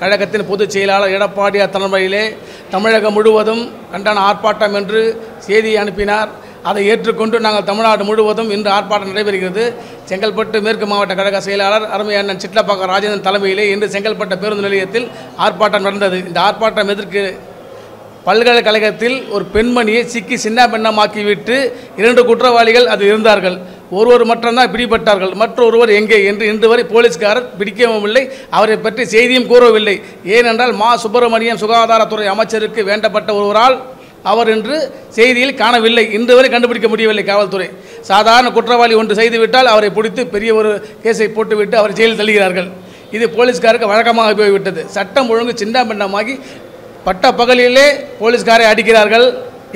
கழகத்தின் பொதுச் செயலாளர் எடப்பாடியார் தலைமையிலே தமிழகம் முழுவதும் கண்டன ஆர்ப்பாட்டம் என்று செய்தியை அனுப்பினார். அதை ஏற்றுக்கொண்டு நாங்கள் தமிழ்நாடு முழுவதும் இன்று ஆர்ப்பாட்டம் நடைபெறுகிறது. செங்கல்பட்டு மேற்கு மாவட்ட கழக செயலாளர் அருமை அண்ணன் சிட்லப்பாக்கம் ராஜேந்திரன் தலைமையிலே இன்று செங்கல்பட்டு பேருந்து நிலையத்தில் ஆர்ப்பாட்டம் நடந்தது. இந்த ஆர்ப்பாட்டம் எதற்கு? பல்கலைக்கழகத்தில் ஒரு பெண்மணியை சிக்கி சின்ன பெண்ணமாக்கிவிட்டு 2 குற்றவாளிகள் அது இருந்தார்கள். ஒருவர் மட்டும்தான் பிடிபட்டார்கள். மற்றொருவர் எங்கே என்று இன்று வரை போலீஸ்காரர் பிடிக்கவும் இல்லை, அவரை பற்றி செய்தியும் கூறவில்லை. ஏனென்றால் மா சுப்பிரமணியம் சுகாதாரத்துறை அமைச்சருக்கு வேண்டப்பட்ட ஒருவரால் அவர் என்று செய்தியில் காணவில்லை. இன்று வரை கண்டுபிடிக்க முடியவில்லை காவல்துறை. சாதாரண குற்றவாளி ஒன்று செய்துவிட்டால் அவரை பிடித்து பெரிய ஒரு கேஸை போட்டுவிட்டு அவர் ஜெயிலில் தள்ளுகிறார்கள். இது போலீஸ்காருக்கு வழக்கமாக போய்விட்டது. சட்டம் ஒழுங்கு சின்ன பின்னமாகி பட்ட பகலிலே போலீஸ்காரை அடிக்கிறார்கள்.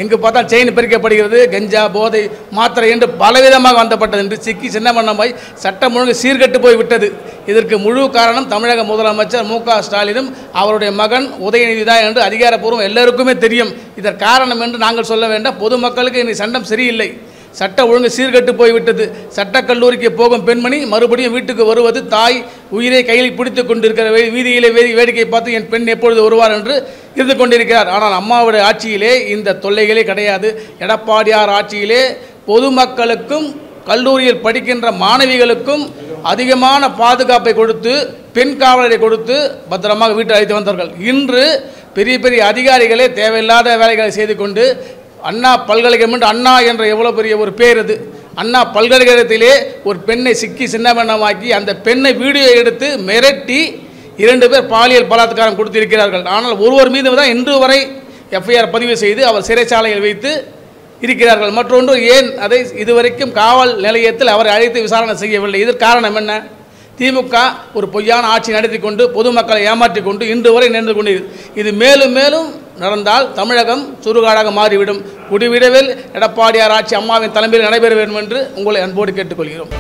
எங்கு பார்த்தால் செயின் பறிக்கப்படுகிறது, கஞ்சா போதை மாத்திரை என்று பலவிதமாக வந்தப்பட்டது என்று சிக்கி சின்னமன்னமாய் சட்டம் ஒழுங்கு சீர்கட்டு போய்விட்டது. இதற்கு முழு காரணம் தமிழக முதலமைச்சர் மு.க. ஸ்டாலினும் அவருடைய மகன் உதயநிதிதான் என்று அதிகாரப்பூர்வம் எல்லோருக்குமே தெரியும். இதற்கு காரணம் என்று நாங்கள் சொல்ல வேண்டாம். பொதுமக்களுக்கு இந்த சட்டம் சரியில்லை, சட்ட ஒழுங்கு சீர்கட்டு போய்விட்டது. சட்டக்கல்லூரிக்கு போகும் பெண்மணி மறுபடியும் வீட்டுக்கு வருவது தாய் உயிரை கையில் பிடித்து கொண்டிருக்கிற வீதியிலே வேடிக்கை பார்த்து என் பெண் எப்பொழுது வருவார் என்று இருந்து கொண்டிருக்கிறார். ஆனால் அம்மாவுடைய ஆட்சியிலே இந்த தொல்லைகளே கிடையாது. எடப்பாடியார் ஆட்சியிலே பொதுமக்களுக்கும் கல்லூரியில் படிக்கின்ற மாணவிகளுக்கும் அதிகமான பாதுகாப்பை கொடுத்து பெண் காவலரை கொடுத்து பத்திரமாக வீட்டை அழைத்து வந்தார்கள். இன்று பெரிய பெரிய அதிகாரிகளே தேவையில்லாத வேலைகளை செய்து கொண்டு அண்ணா பல்கலைக்கழகம் என்று அண்ணா என்ற எவ்வளோ பெரிய ஒரு பேர் அது. அண்ணா பல்கலைக்கழகத்திலே ஒரு பெண்ணை சிக்கி சின்னவண்ணமாக்கி அந்த பெண்ணை வீடியோ எடுத்து மிரட்டி 2 பேர் பாலியல் பலாத்காரம் கொடுத்திருக்கிறார்கள். ஆனால் ஒருவர் மீது தான் இன்று வரை எஃப்ஐஆர் பதிவு செய்து அவர் சிறைச்சாலையில் வைத்து இருக்கிறார்கள். மற்றொன்று, ஏன் அதை இதுவரைக்கும் காவல் நிலையத்தில் அவரை அழைத்து விசாரணை செய்யவில்லை? இதற்கு காரணம் என்ன? திமுக ஒரு பொய்யான ஆட்சி நடத்தி கொண்டு பொதுமக்களை ஏமாற்றி கொண்டு இன்று வரை நின்று கொண்டிருக்கிறது. இது மேலும் மேலும் நடந்தால் தமிழகம் சுடுகாடாக மாறிவிடும். முடிவிடவில் எடப்பாடியார் ஆட்சி அம்மாவின் தலைமையில் நடைபெற வேண்டும் என்று உங்களை அன்போடு கேட்டுக்கொள்கிறோம்.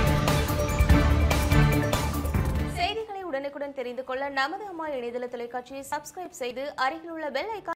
செய்திகளை உடனுக்குடன் தெரிந்து கொள்ள நமது அம்மா இணையதள தொலைக்காட்சியை சப்ஸ்கிரைப் செய்து அருகில் உள்ள பெல் ஐகான்